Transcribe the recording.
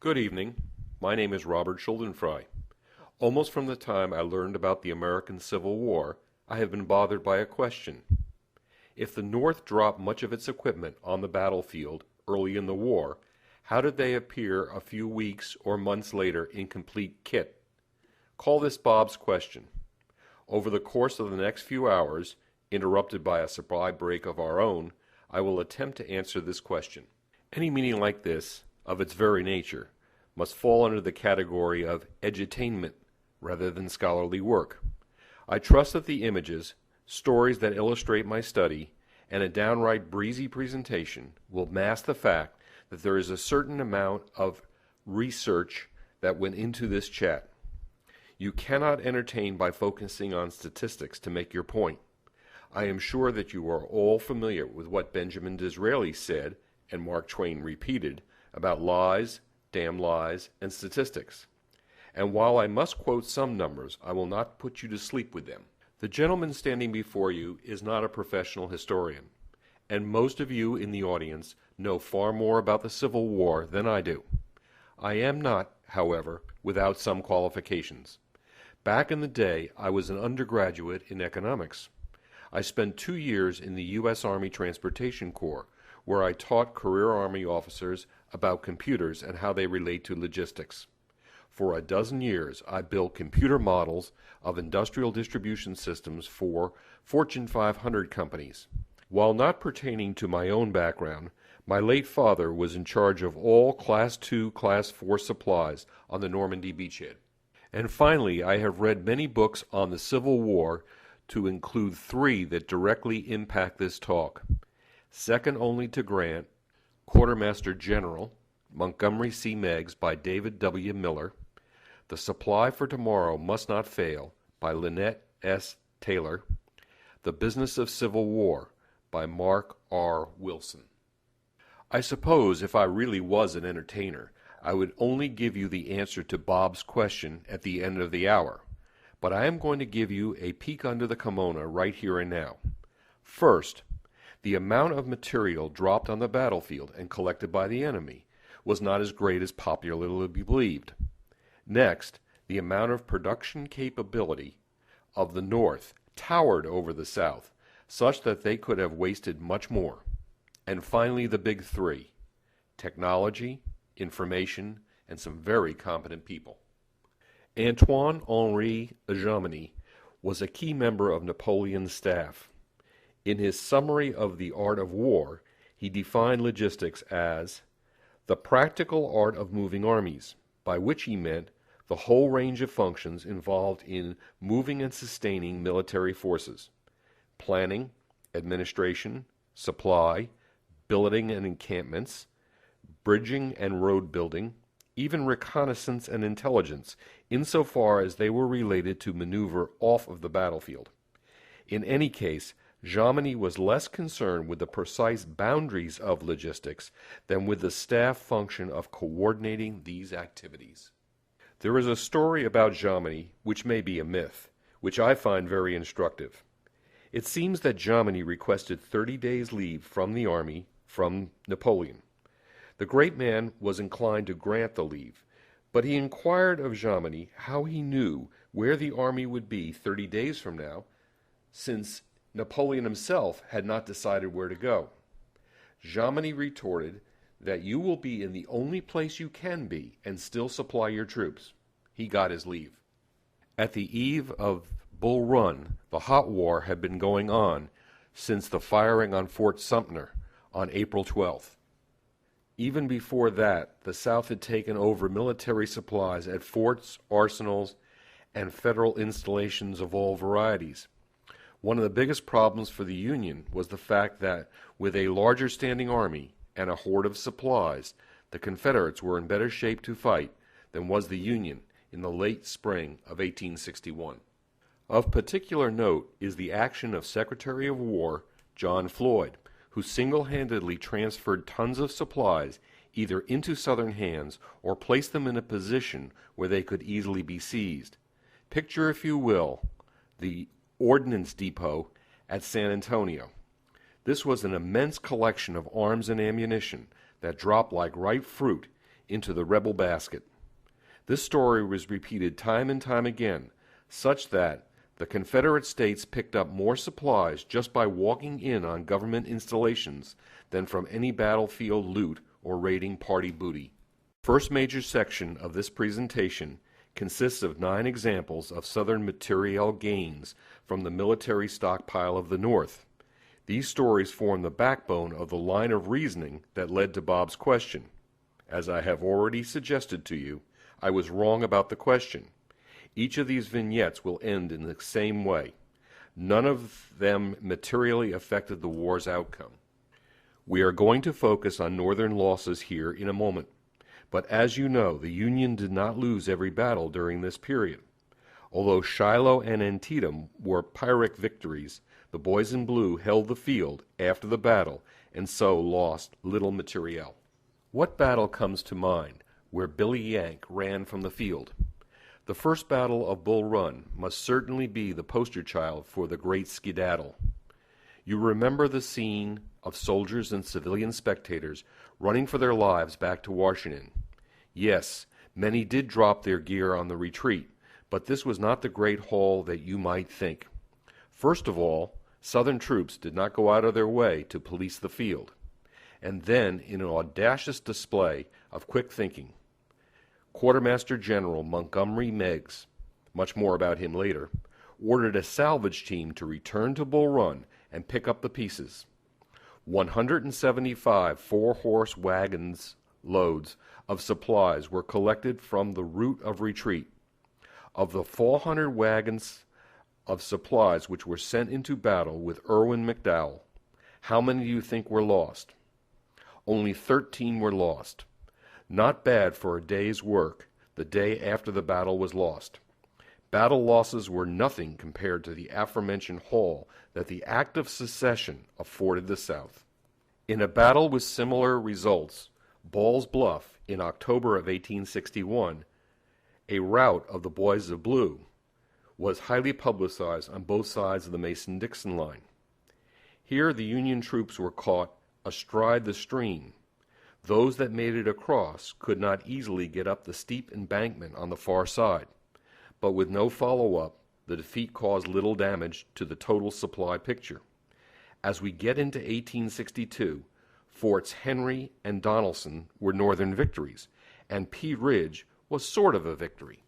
Good evening. My name is Robert Schuldenfrei. Almost from the time I learned about the American Civil War, I have been bothered by a question. If the North dropped much of its equipment on the battlefield early in the war, how did they appear a few weeks or months later in complete kit? Call this Bob's question. Over the course of the next few hours, interrupted by a supply break of our own, I will attempt to answer this question. Any meeting like this, of its very nature, must fall under the category of edutainment rather than scholarly work. I trust that the images, stories that illustrate my study, and a downright breezy presentation will mask the fact that there is a certain amount of research that went into this chat. You cannot entertain by focusing on statistics to make your point. I am sure that you are all familiar with what Benjamin Disraeli said and Mark Twain repeated about lies, damn lies, and statistics. And while I must quote some numbers, I will not put you to sleep with them. The gentleman standing before you is not a professional historian, and most of you in the audience know far more about the Civil War than I do. I am not, however, without some qualifications. Back in the day, I was an undergraduate in economics. I spent 2 years in the U.S. Army Transportation Corps, where I taught career Army officers about computers and how they relate to logistics. For a dozen years, I built computer models of industrial distribution systems for Fortune 500 companies. While not pertaining to my own background, my late father was in charge of all Class II, Class IV supplies on the Normandy beachhead. And finally, I have read many books on the Civil War, to include 3 that directly impact this talk. Second only to Grant, Quartermaster General, Montgomery C. Meigs by David W. Miller, The Supply for Tomorrow Must Not Fail by Lynette S. Taylor, The Business of Civil War by Mark R. Wilson. I suppose if I really was an entertainer, I would only give you the answer to Bob's question at the end of the hour, but I am going to give you a peek under the kimono right here and now. First, the amount of material dropped on the battlefield and collected by the enemy was not as great as popularly believed. Next, the amount of production capability of the North towered over the South, such that they could have wasted much more. And finally, the big 3: technology, information, and some very competent people. Antoine-Henri Jomini was a key member of Napoleon's staff. In his summary of the art of war, he defined logistics as the practical art of moving armies, by which he meant the whole range of functions involved in moving and sustaining military forces: planning, administration, supply, billeting and encampments, bridging and road building, even reconnaissance and intelligence, insofar as they were related to maneuver off of the battlefield. In any case, Jomini was less concerned with the precise boundaries of logistics than with the staff function of coordinating these activities. There is a story about Jomini, which may be a myth, which I find very instructive. It seems that Jomini requested 30 days' leave from the army from Napoleon. The great man was inclined to grant the leave, but he inquired of Jomini how he knew where the army would be 30 days from now, since Napoleon himself had not decided where to go. Jomini retorted that you will be in the only place you can be and still supply your troops. He got his leave. At the eve of Bull Run, the hot war had been going on since the firing on Fort Sumter on April 12th. Even before that, the South had taken over military supplies at forts, arsenals, and federal installations of all varieties. One of the biggest problems for the Union was the fact that, with a larger standing army and a hoard of supplies, the Confederates were in better shape to fight than was the Union in the late spring of 1861. Of particular note is the action of Secretary of War John Floyd, who single-handedly transferred tons of supplies either into Southern hands or placed them in a position where they could easily be seized. Picture, if you will, the Ordnance Depot at San Antonio. This was an immense collection of arms and ammunition that dropped like ripe fruit into the rebel basket. This story was repeated time and time again, such that the Confederate States picked up more supplies just by walking in on government installations than from any battlefield loot or raiding party booty. The first major section of this presentation consists of 9 examples of Southern materiel gains from the military stockpile of the North. These stories form the backbone of the line of reasoning that led to Bob's question. As I have already suggested to you, I was wrong about the question. Each of these vignettes will end in the same way. None of them materially affected the war's outcome. We are going to focus on Northern losses here in a moment, but as you know, the Union did not lose every battle during this period. Although Shiloh and Antietam were Pyrrhic victories, the boys in blue held the field after the battle and so lost little materiel. What battle comes to mind where Billy Yank ran from the field? The First Battle of Bull Run must certainly be the poster child for the Great Skedaddle. You remember the scene of soldiers and civilian spectators running for their lives back to Washington. Yes, many did drop their gear on the retreat, but this was not the great haul that you might think. First of all, Southern troops did not go out of their way to police the field. And then, in an audacious display of quick thinking, Quartermaster General Montgomery Meigs, much more about him later, ordered a salvage team to return to Bull Run and pick up the pieces. 175 four-horse wagons loads of supplies were collected from the route of retreat. Of the 400 wagons of supplies which were sent into battle with Irwin McDowell, how many do you think were lost? Only 13 were lost. Not bad for a day's work the day after the battle was lost. Battle losses were nothing compared to the aforementioned haul that the Act of Secession afforded the South. In a battle with similar results, Ball's Bluff, in October of 1861, a rout of the Boys of Blue, was highly publicized on both sides of the Mason-Dixon line. Here the Union troops were caught astride the stream. Those that made it across could not easily get up the steep embankment on the far side, but with no follow-up, the defeat caused little damage to the total supply picture. As we get into 1862, Forts Henry and Donelson were Northern victories, and Pea Ridge was sort of a victory.